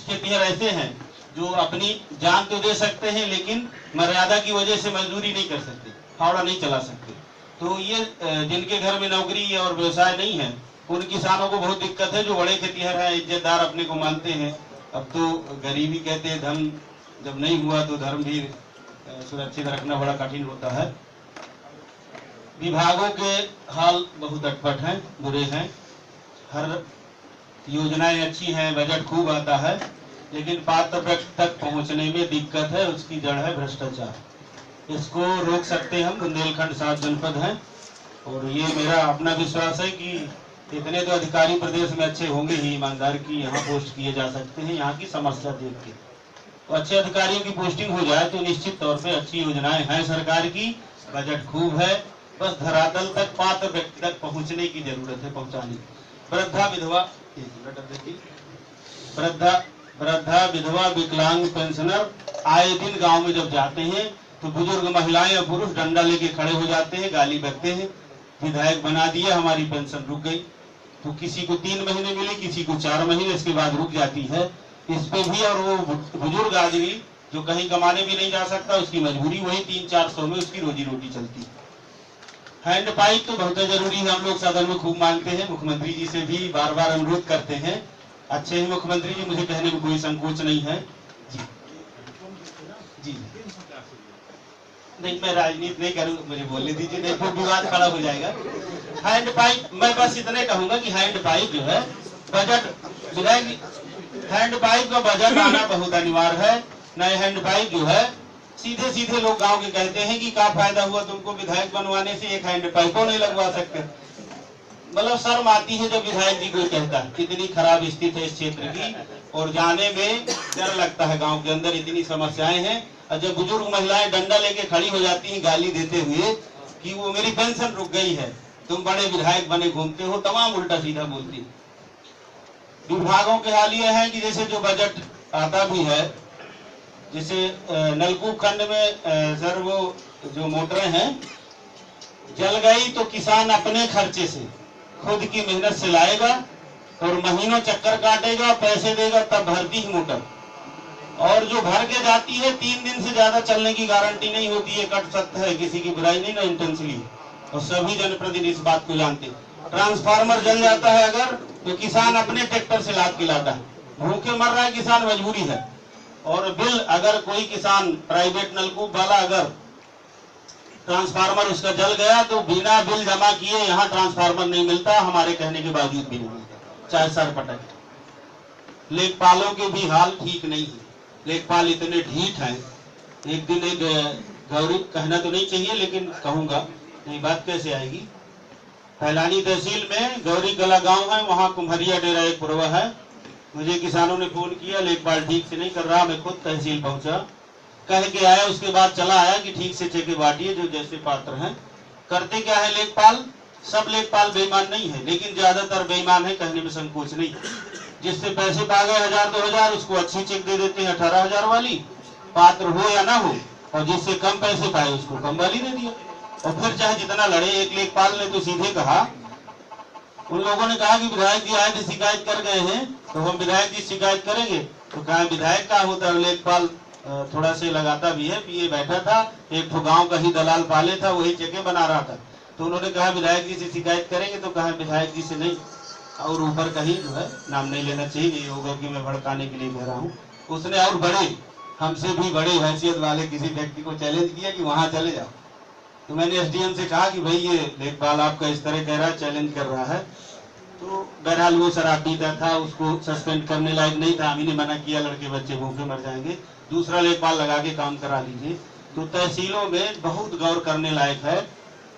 खेतिहर ऐसे हैं जो अपनी जान तो दे सकते हैं लेकिन मर्यादा की वजह से मजदूरी नहीं कर सकते, फावड़ा नहीं चला सकते। तो ये जिनके घर में नौकरी और व्यवसाय नहीं है उन किसानों को बहुत दिक्कत है। जो बड़े खेतिहर हैं, इज्जतदार अपने को मानते हैं, अब तो गरीबी कहते हैं, धन जब नहीं हुआ तो धर्म भी सुरक्षित रखना बड़ा कठिन होता है। विभागों के हाल बहुत अटपट हैं, बुरे हैं। हर योजनाएं अच्छी हैं, बजट खूब आता है, लेकिन पात्र व्यक्ति तक पहुंचने में दिक्कत है। उसकी जड़ है भ्रष्टाचार। इसको रोक सकते हम। बुंदेलखंड 7 जनपद हैं और ये मेरा अपना विश्वास है कि इतने तो अधिकारी प्रदेश में अच्छे होंगे ही, ईमानदार की यहाँ पोस्ट किए जा सकते हैं। यहाँ की समस्या देख के तो अच्छे अधिकारियों की पोस्टिंग हो जाए तो निश्चित तौर पे अच्छी योजनाएं हैं सरकार की, बजट खूब है, बस धरातल तक पात्र व्यक्ति तक पहुंचने की जरूरत है, पहुंचाने। वृद्धा विधवा विकलांग पेंशनर आए दिन गांव में जब जाते हैं तो बुजुर्ग महिलाएं या पुरुष डंडा लेके खड़े हो जाते हैं, गाली बकते हैं, विधायक बना दिया, हमारी पेंशन रुक गई। तो किसी को 3 महीने मिले, किसी को 4 महीने, इसके बाद रुक जाती है। इस पे भी, और वो बुजुर्ग आदमी जो कहीं कमाने भी नहीं जा सकता, उसकी मजबूरी वही 300-400 में उसकी रोजी रोटी चलती है। हैंड पाइप तो बहुत जरूरी है, हम लोग सदन में खूब मांगते हैं, मुख्यमंत्री जी से भी बार बार अनुरोध करते हैं। अच्छे ही मुख्यमंत्री जी, मुझे कहने में कोई संकोच नहीं है। जी जी नहीं, मैं राजनीति नहीं करूँ, मुझे बोलने दीजिए, नहीं तो विवाद खड़ा हो जाएगा। हैंड पाइप, मैं बस इतने कहूंगा कि हैंड पाइप जो है बजट विधायक, हैंड पाइप का बजट आना बहुत अनिवार्य है। नए हैंड पाइप जो है सीधे सीधे लोग गांव के कहते हैं कि क्या फायदा हुआ तुमको विधायक बनवाने से, एक हैंड पाइपों नहीं लगवा सकते। मतलब शर्म आती है जब विधायक जी कोई कहता है। कितनी खराब स्थिति है इस क्षेत्र की, और जाने में डर लगता है। गांव के अंदर इतनी समस्याएं हैं, और जब बुजुर्ग महिलाएं डंडा लेके खड़ी हो जाती हैं गाली देते हुए कि वो मेरी पेंशन रुक गई है, तुम बड़े विधायक बने घूमते हो, तमाम उल्टा सीधा बोलती। विभागों के हाल ये है कि जैसे जो बजट आता भी है, जैसे नलकूप खंड में सर वो जो मोटरें हैं जल गई तो किसान अपने खर्चे से खुद की मेहनत से लाएगा और महीनों चक्कर काटेगा, पैसे देगा, तब भरती ही मोटर। और जो भर के जाती है 3 दिन से ज्यादा चलने की गारंटी नहीं होती है, कट सकता है, किसी की बुराई नहीं ना इंटेंशनली, और सभी जनप्रतिनिधि इस बात को जानते। ट्रांसफार्मर जल जाता है अगर, तो किसान अपने ट्रैक्टर से लाद के लाता है, भूखे मर रहा है किसान, मजबूरी है। और बिल, अगर कोई किसान प्राइवेट नलकूप वाला अगर ट्रांसफार्मर उसका जल गया तो बिना बिल जमा किए यहाँ ट्रांसफार्मर नहीं मिलता, हमारे कहने के बावजूद भी नहीं मिलता, चाहे सर पटक। लेखपालों के भी हाल ठीक नहीं है, लेखपाल इतने ढीठ हैं। एक दिन एक गौरी, कहना तो नहीं चाहिए लेकिन कहूंगा, नहीं बात कैसे आएगी। फैलानी तहसील में गौरी कला गांव है, वहाँ कुम्हरिया डेरा एक पुरवा है। मुझे किसानों ने फोन किया, लेखपाल ठीक से नहीं कर रहा, मैं खुद तहसील पहुंचा, कह के आया, उसके बाद चला आया कि ठीक से चेके बांटिए जो जैसे पात्र हैं। करते क्या है लेखपाल, सब लेखपाल बेईमान नहीं है, लेकिन ज्यादातर बेईमान है, कहने में संकोच नहीं। जिससे पैसे पा गए 1000-2000 उसको अच्छी चेक दे देते हैं 18,000 वाली, पात्र हो या ना हो, और जिससे कम पैसे पाए उसको कम वाली दे दिया। और फिर चाहे जितना लड़े, एक लेखपाल ने तो सीधे कहा, उन लोगों ने कहा कि विधायक जी आए थे शिकायत कर गए हैं, तो हम विधायक जी शिकायत करेंगे। तो कहा विधायक का होता है, लेखपाल थोड़ा से लगाता भी है, ये बैठा था, एक तो गांव का ही दलाल पाले था, वही चेकें बना रहा था। तो उन्होंने कहा विधायक जी से शिकायत करेंगे, तो कहा विधायक जी से नहीं, और ऊपर कहीं जो है नाम नहीं लेना चाहिए, ये होगा कि मैं भड़काने के लिए कह रहा हूँ। उसने और बड़े, हमसे भी बड़े हैसियत वाले किसी व्यक्ति को चैलेंज किया कि वहां चले जाओ। तो मैंने एसडीएम से कहा कि भाई ये लेखपाल आपका इस तरह कह रहा है, चैलेंज कर रहा है। तो बहरहाल वो शराब पीता था, उसको सस्पेंड करने लायक नहीं था, हम ही ने मना किया, लड़के बच्चे भूखे मर जाएंगे, दूसरा लेखपाल लगा के काम करा लीजिए। तो तहसीलों में बहुत गौर करने लायक है।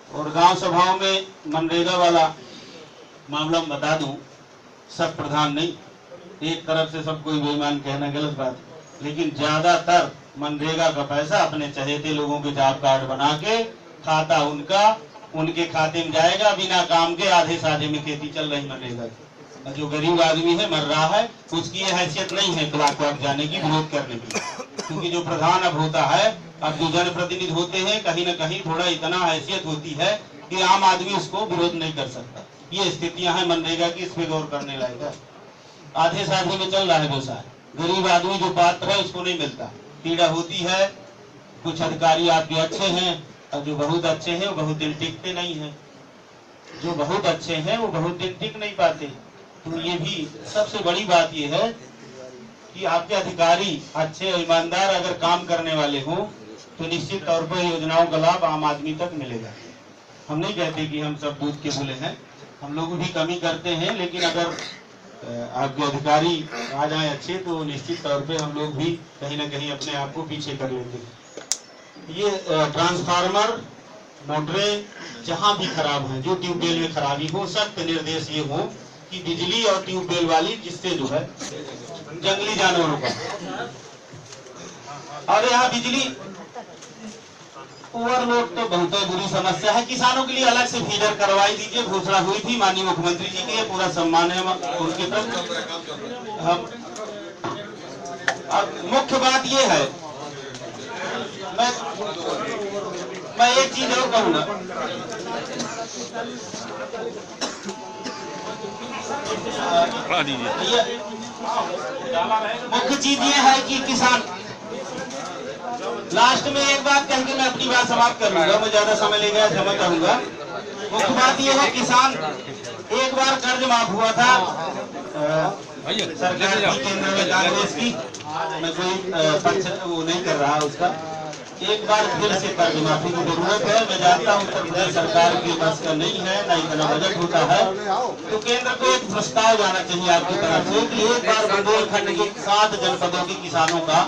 और गांव सभाओं में मनरेगा वाला मामला बता दूं, सब प्रधान नहीं, एक तरफ से सब कोई बेईमान कहना गलत बात है, लेकिन ज्यादातर मनरेगा का पैसा अपने चहेते लोगों के जॉब कार्ड बना के, खाता उनका, उनके खाते में जाएगा, बिना काम के आधे साधे में खेती चल रही मनरेगा की। जो गरीब आदमी है मर रहा है, उसकी ये हैसियत नहीं है ब्लॉक वाक जाने की, विरोध करने की। क्योंकि जो प्रधान अब होता है, अब जो जनप्रतिनिधि होते हैं, कहीं ना कहीं थोड़ा इतना हैसियत होती है कि आम आदमी इसको विरोध नहीं कर सकता। ये स्थितियां हैं मनरेगा की, इस पे गौर करने लायक है। आधे साधे में चल रहा है व्यवसाय, गरीब आदमी जो पात्र है उसको नहीं मिलता, पीड़ा होती है। कुछ अधिकारी आपके अच्छे हैं और जो बहुत अच्छे हैं वो बहुत दिन टिकते नहीं हैं, जो बहुत अच्छे हैं वो बहुत दिन टिक नहीं पाते। तो ये भी सबसे बड़ी बात ये है कि आपके अधिकारी अच्छे और ईमानदार अगर काम करने वाले हों तो निश्चित तौर पर योजनाओं का लाभ आम आदमी तक मिलेगा। हम नहीं कहते कि हम सब दूध के बुले हैं, हम लोग भी कमी करते हैं, लेकिन अगर आपके अधिकारी आ जाए अच्छे तो निश्चित तौर पे हम लोग भी कहीं ना कहीं अपने आप को पीछे कर लेते हैं। ये ट्रांसफार्मर मोटरें जहां भी खराब हैं, जो ट्यूबवेल में खराबी हो, सख्त निर्देश ये हो कि बिजली और ट्यूबवेल वाली, जिससे जो है जंगली जानवरों का, और यहाँ बिजली ओवरलोड तो बहुत बुरी समस्या है। किसानों के लिए अलग से फीडर करवाई दीजिए, घोषणा हुई थी माननीय मुख्यमंत्री जी की, पूरा सम्मान है उनके प्रति। हम अब मुख्य बात ये है, मैं एक चीज और कहूंगा, मुख्य चीज ये है कि किसान, लास्ट में एक बात कह के मैं अपनी बात समाप्त कर लूंगा, मैं ज्यादा समय ले गया, क्षमा चाहूंगा। मुख्य बात यह है, किसान एक बार कर्ज माफ हुआ था सरकार की, केंद्र में कांग्रेस की, मैं कोई पक्ष वो नहीं कर रहा उसका, एक बार फिर से कर्ज माफी की जरूरत है। मैं जानता हूँ उत्तर प्रदेश सरकार की बस का नहीं है, न इतना बजट होता है, तो केंद्र को एक प्रस्ताव जाना चाहिए आपकी तरफ से कि एक बार बुंदेलखंड के 7 जनपदों के किसानों का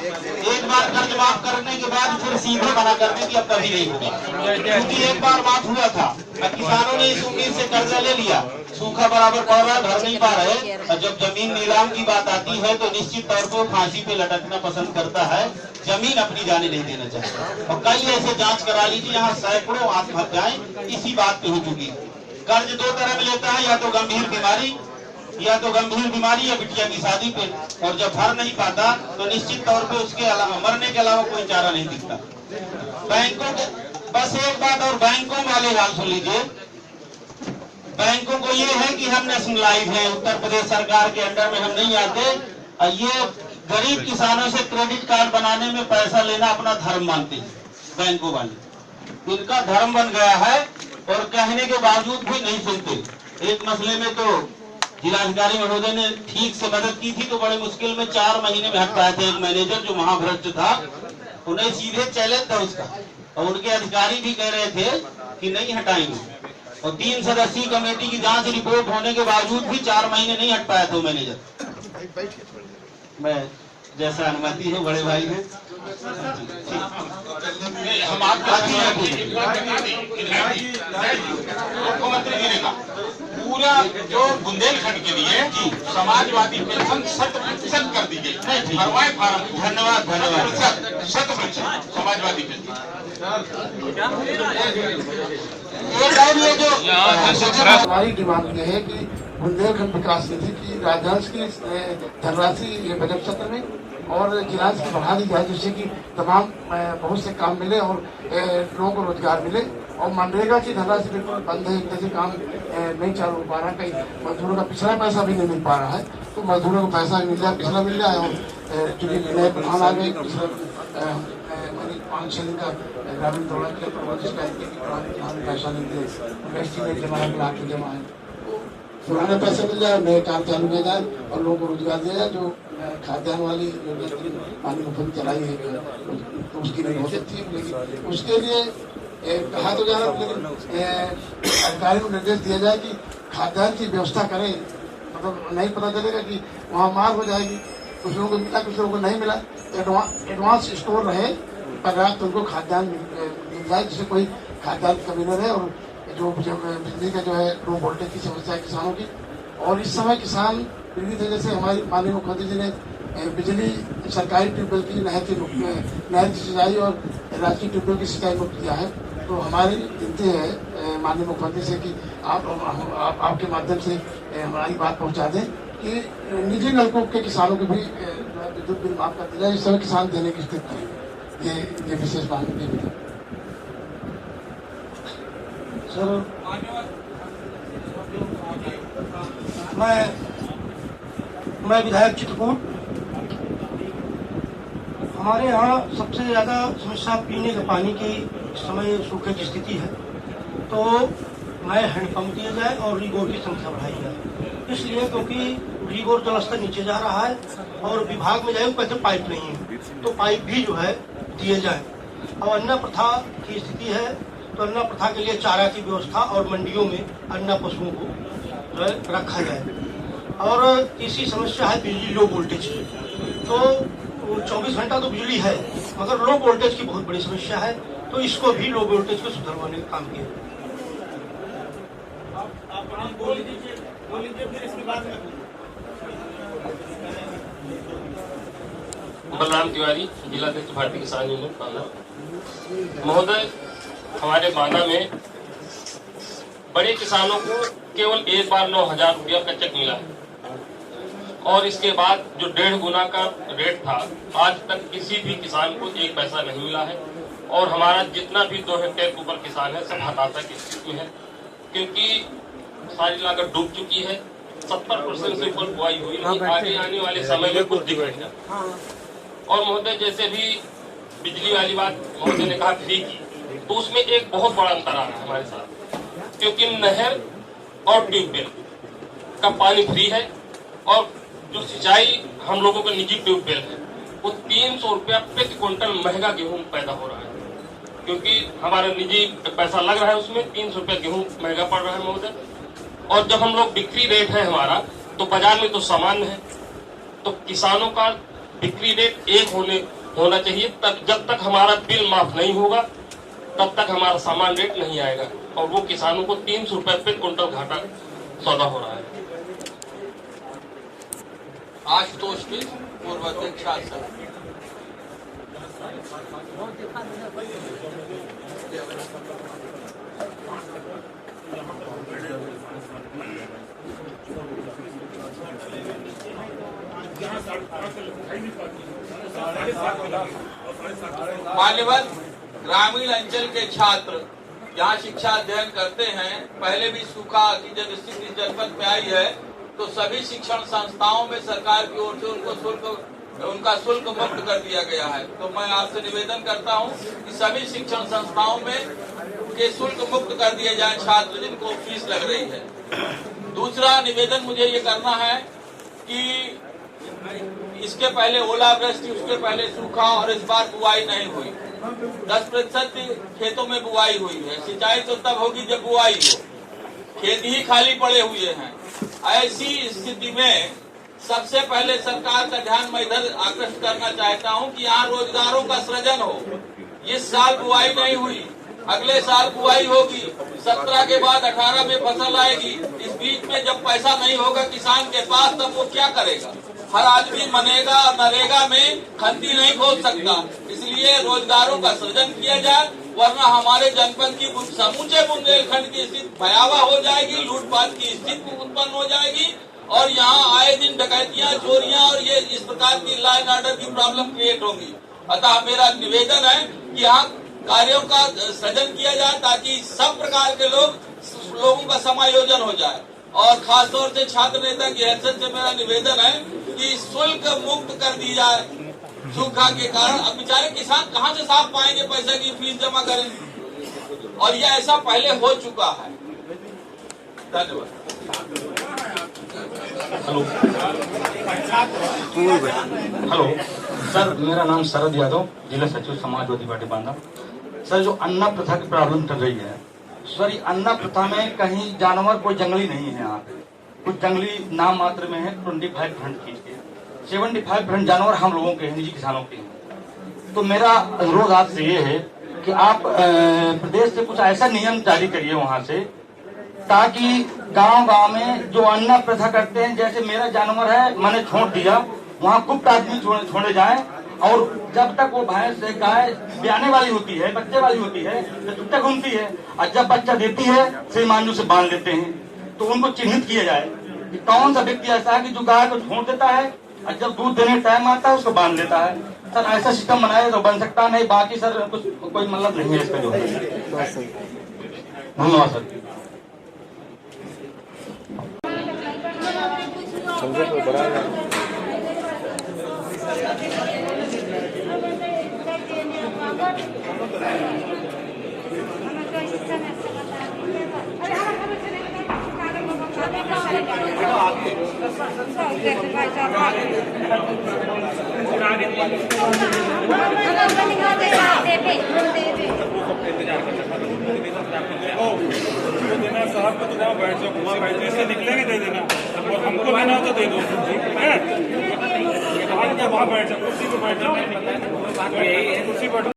एक बार कर्ज माफ करने के बाद फिर सीधे मना करने की अब कभी नहीं होगी, क्योंकि एक बार माफ हुआ था, किसानों ने इस उम्मीद से कर्जा ले लिया, सूखा बराबर पड़ रहा, भर नहीं पा रहे, और जब जमीन नीलाम की बात आती है तो निश्चित तौर पर फांसी पे लटकना पसंद करता है, जमीन अपनी जाने नहीं देना चाहता। और कई ऐसे जांच करा लीजिए, यहाँ सैकड़ों आत्महत्याएं इसी बात पे हो चुकी है। कर्ज 2 तरह में लेता है, या तो गंभीर बीमारी या बिटिया की शादी पे, और जब भर नहीं पाता तो निश्चित तौर पे उसके अलावा, मरने के अलावा कोई चारा नहीं दिखता। बैंकों को बस एक बात और, बैंकों वाले हाल सुन लीजिए, बैंकों को ये है कि हम नेशनलाइज हैं, उत्तर प्रदेश सरकार के अंडर में हम नहीं आते, और ये गरीब किसानों से क्रेडिट कार्ड बनाने में पैसा लेना अपना धर्म मानते हैं बैंकों वाले, इनका धर्म बन गया है, और कहने के बावजूद भी नहीं सुनते। एक मसले में तो जिलाधिकारी महोदय ने ठीक से मदद की थी, तो बड़े मुश्किल में 4 महीने में हट पाए थे। एक मैनेजर जो महाभ्रष्ट था, उन्हें सीधे चैलेंज था उसका, और उनके अधिकारी भी कह रहे थे कि नहीं हटाएंगे, और 3 सदस्यीय कमेटी की जांच रिपोर्ट होने के बावजूद भी 4 महीने नहीं हट पाया था मैनेजर। मैं जैसा अनुमति हो बड़े भाई है, हम मुख्यमंत्री जी का पूरा जो बुंदेलखंड के लिए समाजवादी पेंशन 100% कर दी गई, धन्यवाद 100% समाजवादी पेंशन। हमारी डिमांड ये है कि बुंदेलखंड विकास निधि की राजहंस की धनराशि ये बजट सत्र में और जिलांश की बढ़ा दी जाए, जिससे कि तमाम बहुत से काम मिले और लोगों को रोजगार मिले। और मनरेगा की धनराशि बिल्कुल बंद है, जैसे काम नहीं चालू हो पा रहा, कई मजदूरों का पिछला पैसा भी नहीं मिल पा रहा है, तो मजदूरों को पैसा मिल जाए, पिछला मिल जाए। और चूंकि नए प्रधान आ गए, 5-6 दिन का ग्रामीण दौरा किया, पैसा नहीं दिए, यूनिवर्सिटी में जमा है, लाख जमा है, पुराने पैसे मिल जाए, नए काम चालू किया जाए और लोगों को रोजगार दिया जाए। जो खाद्यान्न वाली पानी मुफ्त चलाई है तो उसकी नहीं हो सकती है, लेकिन उसके लिए कहा तो जा रहा, लेकिन अधिकारी को निर्देश दिया जाए कि खाद्यान्न की व्यवस्था करें। मतलब नहीं पता चलेगा कि वहाँ मार हो जाएगी, कुछ लोगों को मिला, कुछ लोगों को नहीं मिला, एडवांस स्टोर रहे, पर्याप्त उनको खाद्यान्न मिल जाए, जिससे कोई खाद्यान्न कमी न रहे। और जो बिजली का जो है लो वोल्टेज की समस्या है किसानों की, और इस समय किसान पीड़ित है। जैसे हमारी माननीय मुख्यमंत्री जी ने बिजली सरकारी ट्यूबवेल की नहर की सिंचाई और राजकीय ट्यूबवेल की सिंचाई मुक्त किया है, तो हमारी विनती है माननीय मुख्यमंत्री से कि आपके माध्यम से हमारी बात पहुंचा दें कि निजी नलकूप के किसानों को भी विद्युत बिल माफ कर दिया जाए। इस समय किसान देने की स्थिति है, ये विशेष मांग है। सर, मैं विधायक चित्रकूट हमारे यहाँ सबसे ज़्यादा समस्या पीने के पानी की इस समय सूखे की स्थिति है, तो नए हैंडपम्प दिए जाए और रिगोर की संख्या बढ़ाई जाए। इसलिए क्योंकि रिगोर जल स्तर नीचे जा रहा है और विभाग में जाए कहते पाइप नहीं है, तो पाइप भी जो है दिए जाए। और अन्न प्रथा की स्थिति है, तो अन्न प्रथा के लिए चारा की व्यवस्था और मंडियों में अन्न पशुओं को जो है रखा जाए। और तीसरी समस्या है बिजली लो वोल्टेज की। तो 24 घंटा तो बिजली है, मगर लो वोल्टेज की बहुत बड़ी समस्या है, तो इसको भी लो वोल्टेज को सुधरवाने का काम किया। बलराम तिवारी, जिलाध्यक्ष भारतीय किसान यूनियन बांदा। महोदय, हमारे बांदा में बड़े किसानों को केवल एक बार 9,000 रुपया का चेक मिला है, और इसके बाद जो 1.5 गुना का रेट था, आज तक किसी भी किसान को 1 पैसा नहीं मिला है। और हमारा जितना भी 2 हेक्टेयर के ऊपर किसान है, सब हताशा की स्थिति में है, क्योंकि सारी लागत डूब चुकी है। 70% से ऊपर बुआई हुई है, आगे आने वाले समय में कुछ दिखेगा। और महोदय, जैसे भी बिजली वाली बात महोदय ने कहा फ्री की, तो उसमें एक बहुत बड़ा अंतर आ रहा है हमारे साथ, क्योंकि नहर और ट्यूबवेल का पानी फ्री है, और जो सिंचाई हम लोगों का निजी ट्यूबवेल है, वो 300 रुपया प्रति क्विंटल महंगा गेहूं पैदा हो रहा है, क्योंकि हमारा निजी पैसा लग रहा है उसमें। 300 रुपया गेहूं महंगा पड़ रहा है महोदय। और जब हम लोग बिक्री रेट है हमारा, तो बाजार में तो सामान्य है, तो किसानों का बिक्री रेट एक होना चाहिए। तब जब तक हमारा बिल माफ नहीं होगा, तब तक हमारा सामान रेट नहीं आएगा, और वो किसानों को 300 रुपए प्रति क्विंटल घाटा सौदा हो रहा है। आशुतोष मिश्र, पूर्व अध्यक्ष शासन। मान्यवर, ग्रामीण अंचल के छात्र यहाँ शिक्षा अध्ययन करते हैं। पहले भी सूखा की जब स्थिति जनपद में आई है, तो सभी शिक्षण संस्थाओं में सरकार की ओर से उनका शुल्क मुक्त कर दिया गया है। तो मैं आपसे निवेदन करता हूँ कि सभी शिक्षण संस्थाओं में के शुल्क मुक्त कर दिए जाए छात्र जिनको फीस लग रही है। दूसरा निवेदन मुझे ये करना है कि इसके पहले ओलावृष्टि, उसके पहले सूखा, और इस बार बुआई नहीं हुई। 10% खेतों में बुआई हुई है। सिंचाई तो तब होगी जब बुआई हो, खेत ही खाली पड़े हुए हैं। ऐसी स्थिति में सबसे पहले सरकार का ध्यान मैं इधर आकृष्ट करना चाहता हूं कि यहाँ रोजगारों का सृजन हो। इस साल बुआई नहीं हुई, अगले साल बुआई होगी, 17 के बाद 18 में फसल आएगी। इस बीच में जब पैसा नहीं होगा किसान के पास, तब वो क्या करेगा? हर आदमी मनेगा और नरेगा में खंती नहीं खोद सकता। इसलिए रोजगारों का सृजन किया जाए, वरना हमारे जनपद की समूचे बुंदेलखंड की स्थिति भयावह हो जाएगी, लूटपाट की स्थिति उत्पन्न हो जाएगी, और यहाँ आए दिन डकैतियां, चोरियां और ये इस प्रकार की लॉ एंड ऑर्डर की प्रॉब्लम क्रिएट होंगी। अतः मेरा निवेदन है कि यहाँ कार्यों का सृजन किया जाए, ताकि सब प्रकार के लोगों का समायोजन हो जाए। और खासतौर से छात्र नेता की हैसियत से मेरा निवेदन है कि शुल्क मुक्त कर दी जाए। सूखा के कारण अब बेचारे किसान कहाँ से साफ पाएंगे पैसे की फीस जमा करेंगे, और यह ऐसा पहले हो चुका है। धन्यवाद। हेलो सर, मेरा नाम शरद यादव, जिला सचिव समाजवादी पार्टी बांदा। सर, जो अन्ना प्रथा की प्रॉब्लम चल रही है सर, अन्ना प्रथा में कहीं जानवर कोई जंगली नहीं है। यहाँ पे कुछ जंगली नाम मात्र में है। 25% 75% जानवर हम लोगों के हैं, निजी किसानों के हैं। तो मेरा अनुरोध आपसे ये है कि आप प्रदेश से कुछ ऐसा नियम जारी करिए वहाँ से, ताकि गांव-गांव में जो अन्ना प्रथा करते हैं, जैसे मेरा जानवर है मैंने छोड़ दिया, वहाँ कुप्त आदमी छोड़े जाए, और जब तक वो भैंस गाय ब्याने वाली होती है, बच्चे वाली होती है, तो तब तक घूमती है, और जब बच्चा देती है फिर मांझू से बांध देते हैं। तो उनको चिन्हित किया जाए कि कौन सा व्यक्ति ऐसा है कि जो गाय को छोड़ देता है और जब दूध देने टाइम आता है उसको बांध देता है। सर, ऐसा सिस्टम बनाए तो बन सकता नहीं, बाकी सर कुछ कोई मतलब नहीं है इसका। जो धन्यवाद सर। समझे तो बड़ा देना साहब को, तो वहाँ बैठ जाओ, वहाँ बैठ जाओ, इससे निकलेंगे दे देना, और हमको लेना हो तो दे दो, ठीक है? वहाँ बैठ जाओ, कुर्सी पे बैठ जाओ, कुर्सी बैठो।